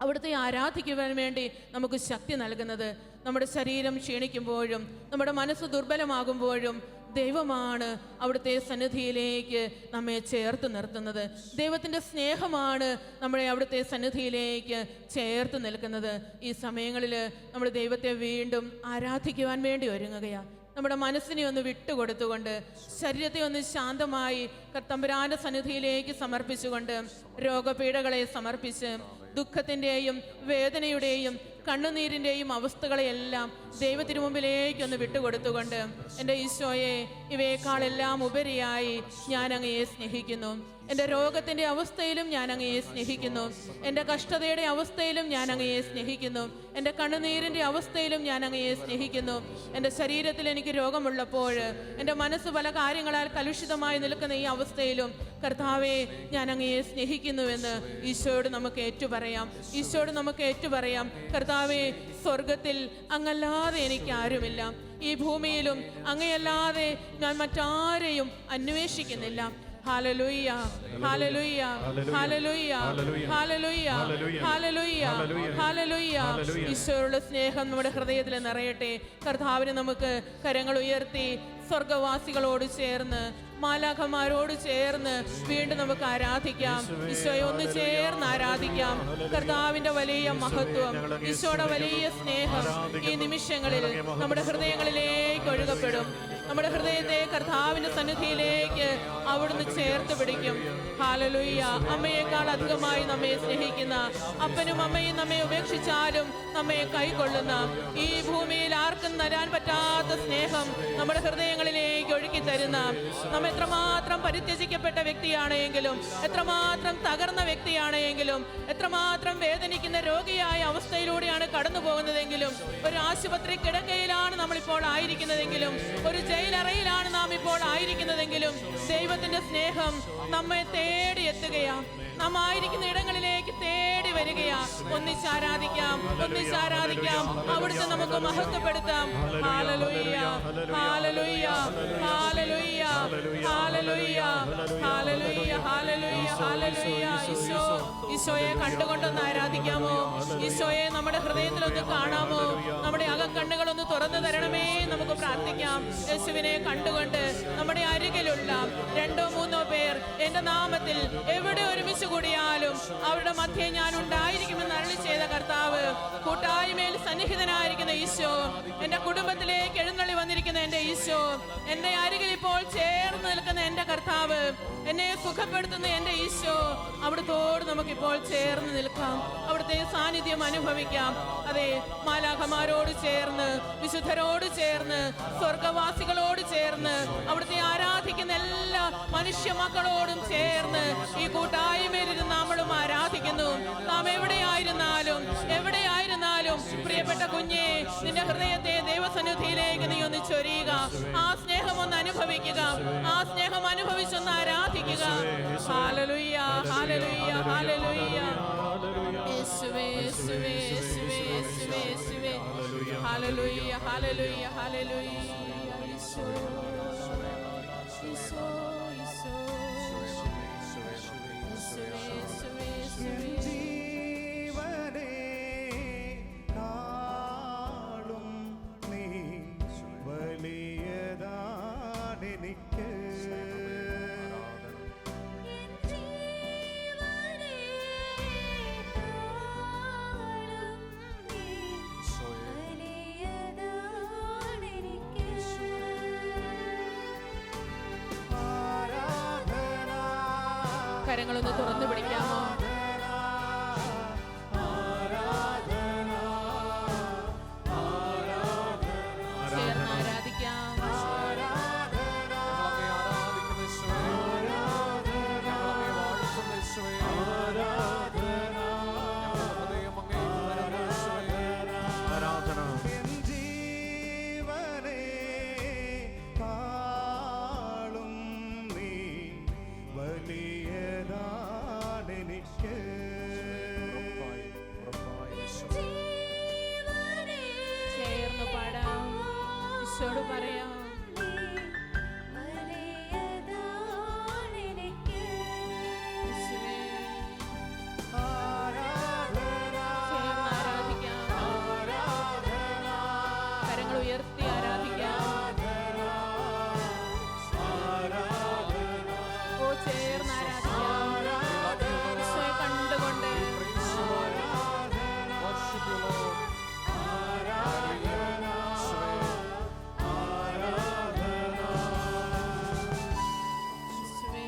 അവിടുത്തെ ആരാധിക്കുവാൻ വേണ്ടി നമുക്ക് ശക്തി നൽകുന്നത്. നമ്മുടെ ശരീരം ക്ഷീണിക്കുമ്പോഴും നമ്മുടെ മനസ്സ് ദുർബലമാകുമ്പോഴും ദൈവമാണ് അവിടുത്തെ സന്നിധിയിലേക്ക് നമ്മെ ചേർത്ത് നിർത്തുന്നത്. ദൈവത്തിൻ്റെ സ്നേഹമാണ് നമ്മളെ അവിടുത്തെ സന്നിധിയിലേക്ക് ചേർത്ത് നിൽക്കുന്നത്. ഈ സമയങ്ങളിൽ നമ്മൾ ദൈവത്തെ വീണ്ടും ആരാധിക്കുവാൻ വേണ്ടി ഒരുങ്ങുകയാണ്. നമ്മുടെ മനസ്സിനെ ഒന്ന് വിട്ടുകൊടുത്തുകൊണ്ട്, ശരീരത്തെ ഒന്ന് ശാന്തമായി തമ്പുരാന്റെ സന്നിധിയിലേക്ക് സമർപ്പിച്ചുകൊണ്ട്, രോഗപീഠകളെ സമർപ്പിച്ച്, ദുഃഖത്തിൻ്റെയും വേദനയുടെയും കണ്ണുനീരിൻ്റെയും അവസ്ഥകളെയെല്ലാം ദൈവത്തിനു മുമ്പിലേക്കൊന്ന് വിട്ടുകൊടുത്തുകൊണ്ട്, എൻ്റെ ഈശോയെ, ഇവയെക്കാളെല്ലാം ഉപരിയായി ഞാൻ അങ്ങയെ സ്നേഹിക്കുന്നു. എൻ്റെ രോഗത്തിൻ്റെ അവസ്ഥയിലും ഞാൻ അങ്ങയെ സ്നേഹിക്കുന്നു. എൻ്റെ കഷ്ടതയുടെ അവസ്ഥയിലും ഞാൻ അങ്ങയെ സ്നേഹിക്കുന്നു. എൻ്റെ കണ്ണുനീരിൻ്റെ അവസ്ഥയിലും ഞാൻ അങ്ങയെ സ്നേഹിക്കുന്നു. എൻ്റെ ശരീരത്തിൽ എനിക്ക് രോഗമുള്ളപ്പോൾ, എൻ്റെ മനസ്സ് പല കാര്യങ്ങളാൽ കലുഷിതമായി നിൽക്കുന്ന ഈ അവസ്ഥയിലും കർത്താവെ, ഞാൻ അങ്ങയെ സ്നേഹിക്കുന്നുവെന്ന് ഈശോയോട് നമുക്ക് ഏറ്റുപറയാം. ഈശോയോട് നമുക്ക് ഏറ്റുപറയാം, കർത്താവെ, സ്വർഗത്തിൽ അങ്ങല്ലാതെ എനിക്ക് ആരുമില്ല. ഈ ഭൂമിയിലും അങ്ങയല്ലാതെ ഞാൻ മറ്റാരെയും അന്വേഷിക്കുന്നില്ല. ഹല്ലേലൂയ, ഹല്ലേലൂയ, ഹല്ലേലൂയ, ഹല്ലേലൂയ, ഹല്ലേലൂയ, ഹല്ലേലൂയ. ഈശോയുള്ള സ്നേഹം നമ്മുടെ ഹൃദയത്തിൽ നിറയട്ടെ. കർത്താവിന് നമുക്ക് കരങ്ങൾ ഉയർത്തി സ്വർഗവാസികളോട് ചേർന്ന്, മാലാഖമാരോട് ചേർന്ന് വീണ്ടും നമുക്ക് ആരാധിക്കാം. ഈശോയെ ഒന്ന് ചേർന്ന് ആരാധിക്കാം. കർത്താവിന്റെ വലിയ മഹത്വം, ഈശോയുടെ വലിയ സ്നേഹം ഈ നിമിഷങ്ങളിൽ നമ്മുടെ ഹൃദയങ്ങളിലേക്ക് ഒഴുകപ്പെടും. നമ്മുടെ ഹൃദയത്തെ കർത്താവിന്റെ സന്നിധിയിലേക്ക് അവിടുന്ന് ചേർത്ത് പിടിക്കും. ഹല്ലേലൂയ. അമ്മയേക്കാൾ അധികമായി നമ്മെ സ്നേഹിക്കുന്ന, അപ്പനും അമ്മയും നമ്മെ ഉപേക്ഷിച്ചാലും നമ്മെ കൈക്കൊള്ളുന്ന, ഈ ഭൂമിയിൽ ആർക്കും തരാൻ പറ്റാത്ത സ്നേഹം നമ്മുടെ ഹൃദയങ്ങളിലേക്ക് ഒഴുക്കി തരുന്ന, നമ്മെ എത്രമാത്രം പരിത്യജിക്കപ്പെട്ട വ്യക്തിയാണെങ്കിലും, എത്രമാത്രം തകർന്ന വ്യക്തിയാണെങ്കിലും, എത്രമാത്രം വേദനിക്കുന്ന രോഗിയായ അവസ്ഥയിലൂടെയാണ് കടന്നു പോകുന്നതെങ്കിലും, ഒരു ആശുപത്രി കിടക്കയിലാണ് നമ്മളിപ്പോൾ ആയിരിക്കുന്നതെങ്കിലും, ഒരു ജയിലറയിലാണ് നാം ഇപ്പോൾ ആയിരിക്കുന്നതെങ്കിലും, ദൈവത്തിന്റെ സ്നേഹം നമ്മെ തേടി എത്തുകയാണ്. നാം ആയിരിക്കുന്ന ഇടങ്ങളിലേക്ക് തേടി വരികയാ. ഒന്നിച്ചാരാധിക്കാം, ഒന്നിച്ചാരാധിക്കാം. അവിടുത്തെ നമുക്ക് മഹത്വപ്പെടുത്താം. ഹല്ലേലൂയ, ഹല്ലേലൂയ, ഹല്ലേലൂയ, ഹല്ലേലൂയ, ഹല്ലേലൂയ, ഹല്ലേലൂയ, ഹല്ലേലൂയ. ഈശോ, ഈശോയെ കണ്ടുകൊണ്ടൊന്ന് ആരാധിക്കാമോ? ഈശോയെ നമ്മുടെ ഹൃദയത്തിലൊന്ന് കാണാമോ? നമ്മുടെ അകക്കണ്ണുകളൊന്ന് തുറന്നു തരണമേ. നമുക്ക് പ്രാർത്ഥിക്കാം. യേശുവിനെ കണ്ടുകൊണ്ട് നമ്മുടെ അരികിലുള്ള 2-3 പേർ എൻ്റെ നാമത്തിൽ എവിടെ ഒരുമിച്ച് കൂടിയാലും അവരുടെ മധ്യേ ഞാൻ ഉണ്ടായിരിക്കുമെന്ന് അരുളി ചെയ്ത കർത്താവ്, കൂട്ടായ്മയിൽ സന്നിഹിതനായിരിക്കുന്ന ഈശോ, എൻ്റെ കുടുംബത്തിലേക്ക് എഴുന്നള്ളി വന്നിരിക്കുന്ന എൻ്റെ ഈശോ, എൻ്റെ അരികിൽ ഇപ്പോൾ ചേർന്ന് നിൽക്കുന്ന എൻ്റെ കർത്താവ്, എന്നെ സുഖപ്പെടുത്തുന്ന എൻ്റെ ഈശോ, അവിടുത്തോട് നമുക്കിപ്പോൾ ചേർന്ന് നിൽക്കാം. അവിടുത്തെ സാന്നിധ്യം അനുഭവിക്കാം. അതെ, മാലാഖമാരോട് ചേർന്ന്, വിശുദ്ധരോട് ചേർന്ന്, സ്വർഗവാസികളോട് ചേർന്ന്, അവിടുത്തെ ആരാധിക്കുന്ന എല്ലാ മനുഷ്യ മക്കളോടും ചേർന്ന് ഈ കൂട്ടായ്മയിലിരുന്ന് നമ്മളും ആരാധിക്കുന്നു. നാം എവിടെയായിരുന്നാലും, എവിടെയായിരുന്നാലും പ്രിയപ്പെട്ട കുഞ്ഞെ, നിന്റെ ഹൃദയത്തെ ദൈവസന്നിധിയിലേക്ക് നീ ഒന്ന് ചൊരിയുക. ആ സ്നേഹം ഒന്ന് അനുഭവിക്കുക. ആ സ്നേഹം അനുഭവിച്ചൊന്ന് ആരാധിക്കുക. ഹല്ലേലൂയ, ഹല്ലേലൂയ, ഹല്ലേലൂയ. യേശുവേ, യേശുവേ, യേശുവേ, യേശുവേ, യേശുവേ. ഹല്ലേലൂയ, ഹല്ലേലൂയ, ഹല്ലേലൂയ. ഈശോ, ഈശോ, ഈശോ. ജീവനെ കാളും നീ വലിയതാണെനിക്ക്. കരങ്ങളൊന്ന് തുറന്നു പിടിക്കാമോ? ചേർന്ന് ആരാധിക്കാം. ജീവനെ കാളും നീ വലിയതാണെനിക്ക്. ചേർന്ന് പാടാം. ഈശോട് പറയാം. യേശുവേ, ചേർന്ന് ആരാധിക്കാം. കരങ്ങൾ ഉയർത്തി ആരാധിക്കാം. ഓ, ചേർന്ന് ആരാധിക്കാം. ഈശോയെ കണ്ടുകൊണ്ട്. യേശുവേ,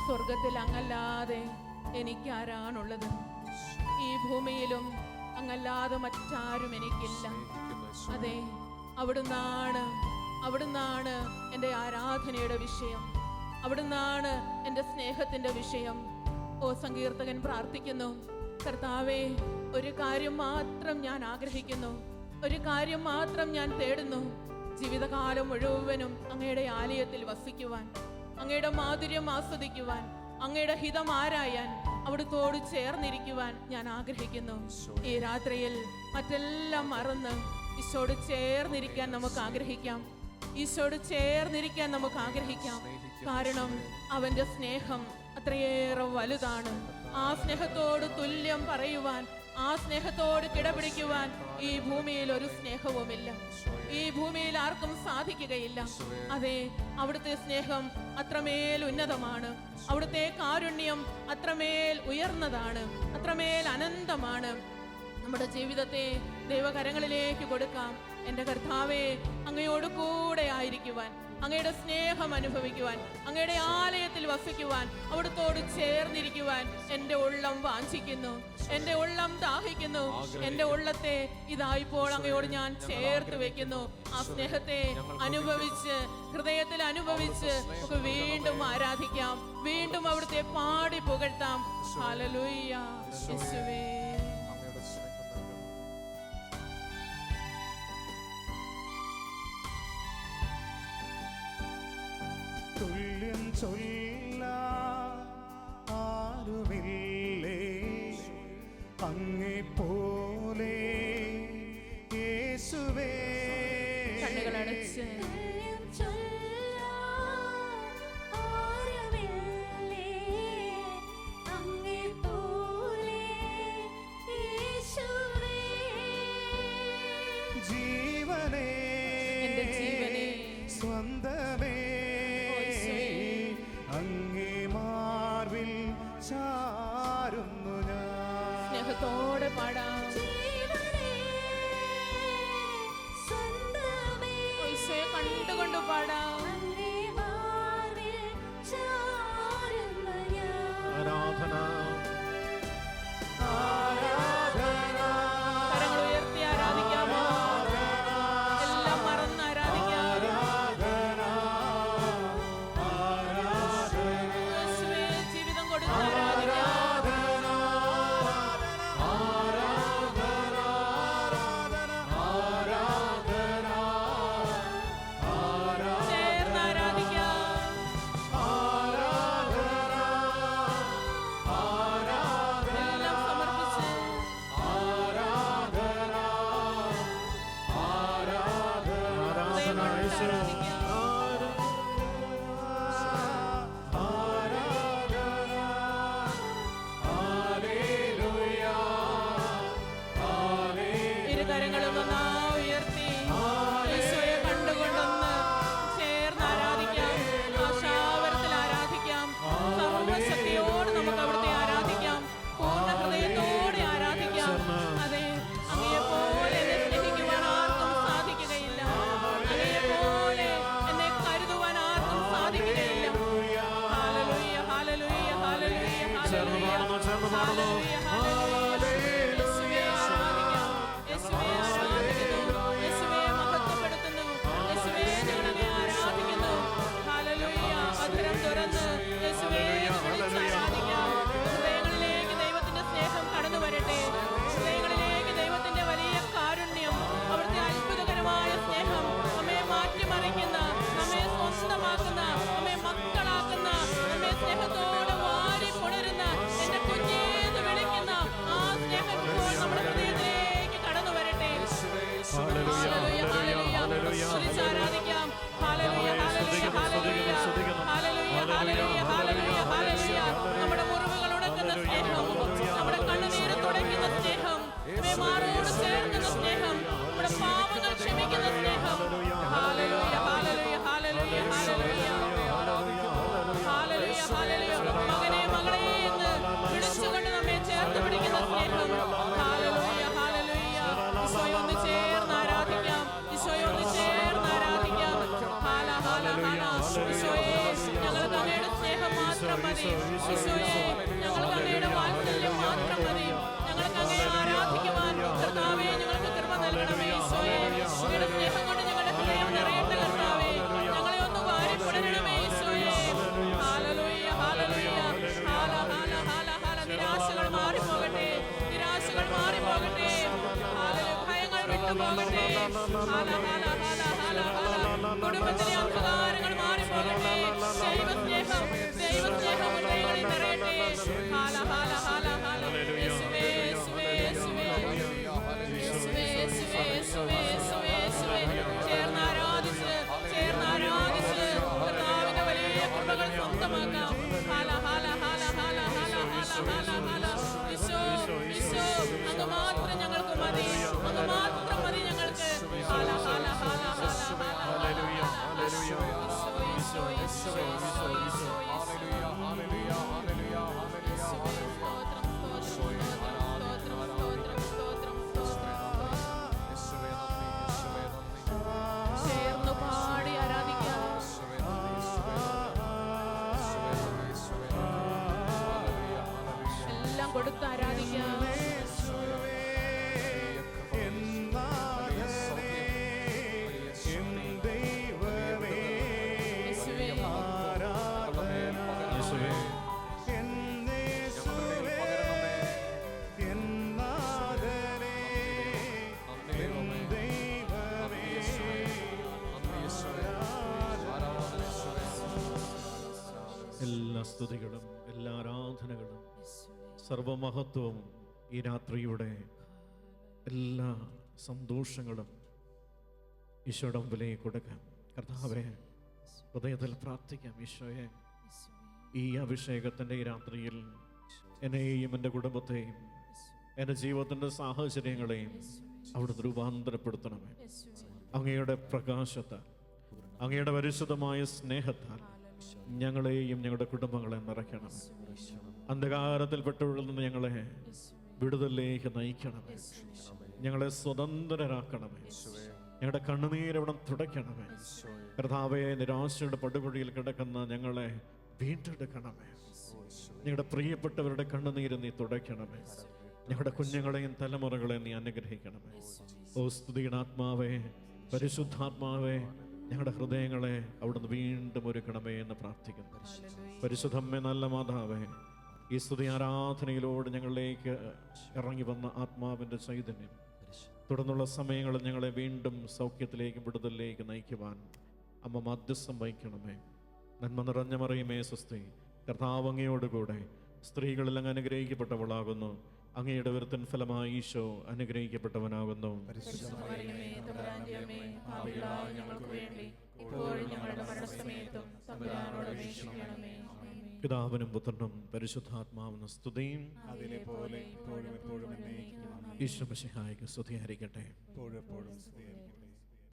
സ്വർഗത്തിൽ അങ്ങല്ലാതെ എനിക്കാരാണുള്ളത്? ഈ ഭൂമിയിലും അങ്ങല്ലാതെ മറ്റാരും എനിക്കില്ല. അതെ, അവിടുന്നാണ് എൻ്റെ ആരാധനയുടെ വിഷയം. അവിടുന്നാണ് എൻ്റെ സ്നേഹത്തിൻ്റെ വിഷയം. ഓ സങ്കീർത്തകൻ പ്രാർത്ഥിക്കുന്നു, കർത്താവേ, ഒരു കാര്യം മാത്രം ഞാൻ ആഗ്രഹിക്കുന്നു, ഒരു കാര്യം മാത്രം ഞാൻ തേടുന്നു, ജീവിതകാലം മുഴുവനും അങ്ങയുടെ ആലയത്തിൽ വസിക്കുവാൻ, അങ്ങയുടെ മാധുര്യം ആസ്വദിക്കുവാൻ, അങ്ങയുടെ ഹിതം ആരായാൻ, അവിടുത്തോട് ചേർന്നിരിക്കുവാൻ ഞാൻ ആഗ്രഹിക്കുന്നു. ഈ രാത്രിയിൽ മറ്റെല്ലാം മറന്ന് ഈശോട് ചേർന്നിരിക്കാൻ നമുക്ക് ആഗ്രഹിക്കാം. ഈശോട് ചേർന്നിരിക്കാൻ നമുക്ക് ആഗ്രഹിക്കാം. കാരണം അവന്റെ സ്നേഹം അത്രയേറെ വലുതാണ്. ആ സ്നേഹത്തോട് തുല്യം പറയുവാൻ, ആ സ്നേഹത്തോട് കിടപിടിക്കുവാൻ ഈ ഭൂമിയിൽ ഒരു സ്നേഹവുമില്ല. ഈ ഭൂമിയിൽ ആർക്കും സാധിക്കുകയില്ല. അതെ, അവിടുത്തെ സ്നേഹം അത്രമേൽ ഉന്നതമാണ്. അവിടുത്തെ കാരുണ്യം അത്രമേൽ ഉയർന്നതാണ്, അത്രമേൽ അനന്തമാണ്. നമ്മുടെ ജീവിതത്തെ ദൈവകരങ്ങളിലേക്ക് കൊടുക്കാം. എൻ്റെ കർത്താവേ, അങ്ങയോട് കൂടെ ആയിരിക്കുവാൻ, അങ്ങയുടെ സ്നേഹം അനുഭവിക്കുവാൻ, അങ്ങയുടെ ആലയത്തിൽ വസിക്കുവാൻ, അവിടുത്തോട് ചേർന്നിരിക്കുവാൻ എൻ്റെ ഉള്ളം വാഞ്ചിക്കുന്നു, എൻ്റെ ഉള്ളം ദാഹിക്കുന്നു. എൻ്റെ ഉള്ളത്തെ ഇതാ ഇപ്പോൾ അങ്ങയോട് ഞാൻ ചേർത്ത് വെക്കുന്നു. ആ സ്നേഹത്തെ അനുഭവിച്ച്, ഹൃദയത്തിൽ അനുഭവിച്ച് നമുക്ക് വീണ്ടും ആരാധിക്കാം, വീണ്ടും അവിടുത്തെ പാടി പുകഴ്ത്താം. ഹല്ലേലൂയ യേശുവേ. തുല്യം ചൊല്ലാൻ ആരുമില്ലേ അങ്ങെപ്പോലെ യേശുവേ. കണ്ണുകളടച്ച് ജീവനേ, എൻ്റെ ജീവനേ, സ്വന്തമേ, അങ്ങേ മാർവിൽ ചാരുന്നു ഞാൻ. സ്നേഹത്തോടെ പാടാം. ഈശോയെ കണ്ടുകൊണ്ട് പാടാം. ആരാധന കരങ്ങൾ ഉയർത്തി ആരാധിക്കാമോ? എല്ലാം മറന്ന് ആരാധിക്കാം. യേശുവേ, ജീവിതം കൊടുത്ത് ആരാധിക്കാം. ചേർന്ന് ആരാധിക്കാം. എല്ലാം സമർപ്പിച്ച് ഹൃദയം കൊണ്ട് ആരാധിക്കാം. ഇരുകരങ്ങളും നന്നായി ഉയർത്തി ഈശോയെ കണ്ടുകൊണ്ടൊന്ന് ചേർന്ന് ആരാധിക്കാം. ആശാവരത്തിൽ ആരാധിക്കാം. സർവശക്തിയോട് നമുക്ക് അവിടുത്തെ ആരാധിക്കാം. പൂർണ്ണ ഹൃദയത്തോടെ ആരാധിക്കാം. അതെ, അങ്ങയെപ്പോലെ എന്നെ സ്നേഹിക്കുവാൻ ആർക്കും സാധിക്കുകയില്ല. അങ്ങയെപ്പോലെ എന്നെ കരുതുവാൻ ആർക്കും സാധിക്കുകയില്ല. ഹല്ലേലൂയ, ഹല്ലേലൂയ, ഹല്ലേലൂയ, ഹല്ലേലൂയ, ഹല്ലേലൂയ, ഹല്ലേലൂയ. യേശുവേ ആരാധിക്കാം. യേശുവേ ആരാധിക്കുന്നു. യേശുവേ മഹത്വപ്പെടുത്തുന്നു. യേശുവേ ഞങ്ങളെ ആരാധിക്കുന്നു. ഹല്ലേലൂയ. അധരം തുറന്ന് യേശുവേ വിളിച്ച് ആരാധിക്കാം. ഹൃദയങ്ങളിലേക്ക് ദൈവത്തിന്റെ സ്നേഹം കടന്നു വരട്ടെ. ഹൃദയങ്ങളിലേക്ക് ദൈവത്തിന്റെ വലിയ കാരുണ്യം, അവിടുത്തെ അത്ഭുതകരമായ സ്നേഹം, നമ്മെ മാറ്റിമറിക്കുന്ന, നമ്മെ സ്വന്തമാക്കുന്ന, നമ്മെ മക്കളാക്കുന്ന, നമ്മെ സ്നേഹത്തോടെ വാരി പുണരുന്ന, എന്റെ കുഞ്ഞേന്ന് വിളിക്കുന്ന ആ സ്നേഹം ഇപ്പോൾ നമ്മുടെ ഹൃദയത്തിലേക്ക് കടന്നു വരട്ടെ. Hallelujah, hallelujah. സ്തുതിച്ച് ആരാധിക്കാം. ഹല്ലേലൂയ, ഹല്ലേലൂയ, ഹല്ലേലൂയ, ഹല്ലേലൂയ, ഹല്ലേലൂയ, ഹല്ലേലൂയ, ഹല്ലേലൂയ. നമ്മുടെ മുറിവുകൾ ഉണക്കുന്ന സ്നേഹം, നമ്മുടെ കണ്ണുനീര് തുടയ്ക്കുന്ന സ്നേഹം, നമ്മെ മാറോട് ചേർക്കുന്ന സ്നേഹം, നമ്മുടെ പാപങ്ങൾ ക്ഷമിക്കുന്ന സ്നേഹം. ഹല്ലേലൂയ, ഹല്ലേലൂയ, ഹല്ലേലൂയ, ഹല്ലേലൂയ, ഹല്ലേലൂയ, ഹല്ലേലൂയ. മകനെ, മകളെ എന്ന് വിളിച്ചുകൊണ്ട് നമ്മെ ചേർത്ത് പിടിക്കുന്ന സ്നേഹം. Hallelujah, hallelujah. ഈശോയെ ഒന്ന് ചേർന്ന് ആരാധിക്കാം. ഈശോയെ ഒന്ന് ചേർന്ന് ആരാധിക്കാം. ഹാല, ഹാല, ഹാല. ഈശോയെ, ഞങ്ങൾക്ക് അങ്ങയുടെ സ്നേഹം മാത്രം മതി. ഈശോയെ, ഞങ്ങൾക്ക് അങ്ങയുടെ വാത്സല്യം മാത്രം മതി. ഞങ്ങൾക്ക് അങ്ങയെ ആരാധിക്കുവാൻ പോകട്ടെ. ഹാല, ഹാല, ഹാല, ഹാല, ഹാല. കുടുംബത്തിലെ അന്ധകാരങ്ങൾ മാറിപ്പോകട്ടെ. ദൈവസ്നേഹം ഹൃദയങ്ങളിൽ നിറയട്ടെ. ഹാല, ഹാല, ഹാല, ഹാല. യേശുവേ, യേശുവേ, യേശുവേ. യേശുവേ, യേശുവേ, യേശുവേ, യേശുവേ, യേശുവേ. ചേർന്നാരാധിച്ച് കർത്താവിന്റെ വലിയ കൃപകൾ സ്വന്തമാക്കാം. ഹാല, ഹാല, ഹാല, ഹാല, ഹാല, ഹാല, ഹാല, ഹാല. ഈശോ, ഈശോ, അങ്ങ് മാത്രം ഞങ്ങൾക്ക് മതി. അങ്ങ് മാത്രം മതി ഞങ്ങൾക്ക്. ഹാല, ഹാല, ഹാല, ഹാല, ഹാല, ഹാല. ഈശോ, ഈശോ, ഈശോ, ഈശോ, ഈശോ. ചേർന്നു പാടി ആരാധിക്കാം. എല്ലാം കൊടുത്ത് ആരാധിക്കാം. എല്ലാ സ്തുതികളും എല്ലാ ആരാധനകളും സർവമഹത്വവും ഈ രാത്രിയുടെ എല്ലാ സന്തോഷങ്ങളും ഈശോയുടെ മുമ്പിലേക്ക് കൊടുക്കാം. കർത്താവേ, ഹൃദയത്തിൽ പ്രാർത്ഥിക്കാം. ഈശോയെ, ഈ അഭിഷേകത്തിൻ്റെ ഈ രാത്രിയിൽ എന്നെയും എൻ്റെ കുടുംബത്തെയും എൻ്റെ ജീവിതത്തിൻ്റെ സാഹചര്യങ്ങളെയും അവിടുന്ന് രൂപാന്തരപ്പെടുത്തണമേ. അങ്ങയുടെ പ്രകാശത്താൽ, അങ്ങയുടെ പരിശുദ്ധമായ സ്നേഹത്താൽ ഞങ്ങളെയും ഞങ്ങളുടെ കുടുംബങ്ങളെ നിറയ്ക്കണമേ. അന്ധകാരത്തിൽപ്പെട്ടുള്ള നിന്ന് ഞങ്ങളെ വിടുതലിലേക്ക് നയിക്കണമേ. ഞങ്ങളെ സ്വതന്ത്രരാക്കണമേ. ഞങ്ങളുടെ കണ്ണുനീരവിടം തുടയ്ക്കണമേ. കർത്താവേ, നിരാശയുടെ പടുകുഴിയിൽ കിടക്കുന്ന ഞങ്ങളെ വീണ്ടെടുക്കണമേ. ഞങ്ങളുടെ പ്രിയപ്പെട്ടവരുടെ കണ്ണുനീര് നീ തുടയ്ക്കണമേ. ഞങ്ങളുടെ കുഞ്ഞുങ്ങളെയും തലമുറകളെയും നീ അനുഗ്രഹിക്കണമേ. ഓ സ്തുതിയുടെ ആത്മാവേ, പരിശുദ്ധാത്മാവേ, ഞങ്ങളുടെ ഹൃദയങ്ങളെ അവിടുന്ന് വീണ്ടും ഒരുക്കണമേ എന്ന് പ്രാർത്ഥിക്കുന്നു. പരിശുദ്ധമ്മേ, നല്ല മാതാവേ, ഈ സ്തുതി ആരാധനയിലൂടെ ഞങ്ങളിലേക്ക് ഇറങ്ങി വന്ന ആത്മാവിൻ്റെ ചൈതന്യം തുടർന്നുള്ള സമയങ്ങളിൽ ഞങ്ങളെ വീണ്ടും സൗഖ്യത്തിലേക്കും വിടുതലിലേക്ക് നയിക്കുവാൻ അമ്മ മധ്യസ്ഥം വഹിക്കണമേ. നന്മ നിറഞ്ഞ മറിയമേ സ്വസ്തി, കർത്താവ് അങ്ങയോടുകൂടെ സ്ത്രീകളിൽ അങ്ങ് അനുഗ്രഹിക്കപ്പെട്ടവളാകുന്നു. അങ്ങയുടെ വിരുദ്ധൻ ഫലമായി ഈശോ അനുഗ്രഹിക്കപ്പെട്ടവനാകുന്നു. പിതാവിനും പുത്രനും പരിശുദ്ധാത്മാവിനും സ്തുതിയും അതിലെ പോലെ ഇപ്പോഴും എപ്പോഴും എന്നേക്കും ഈശോ മിശിഹായ്ക്ക് സ്തുതിയായിരിക്കട്ടെ. എപ്പോഴും എപ്പോഴും സ്തുതിയായിരിക്കട്ടെ.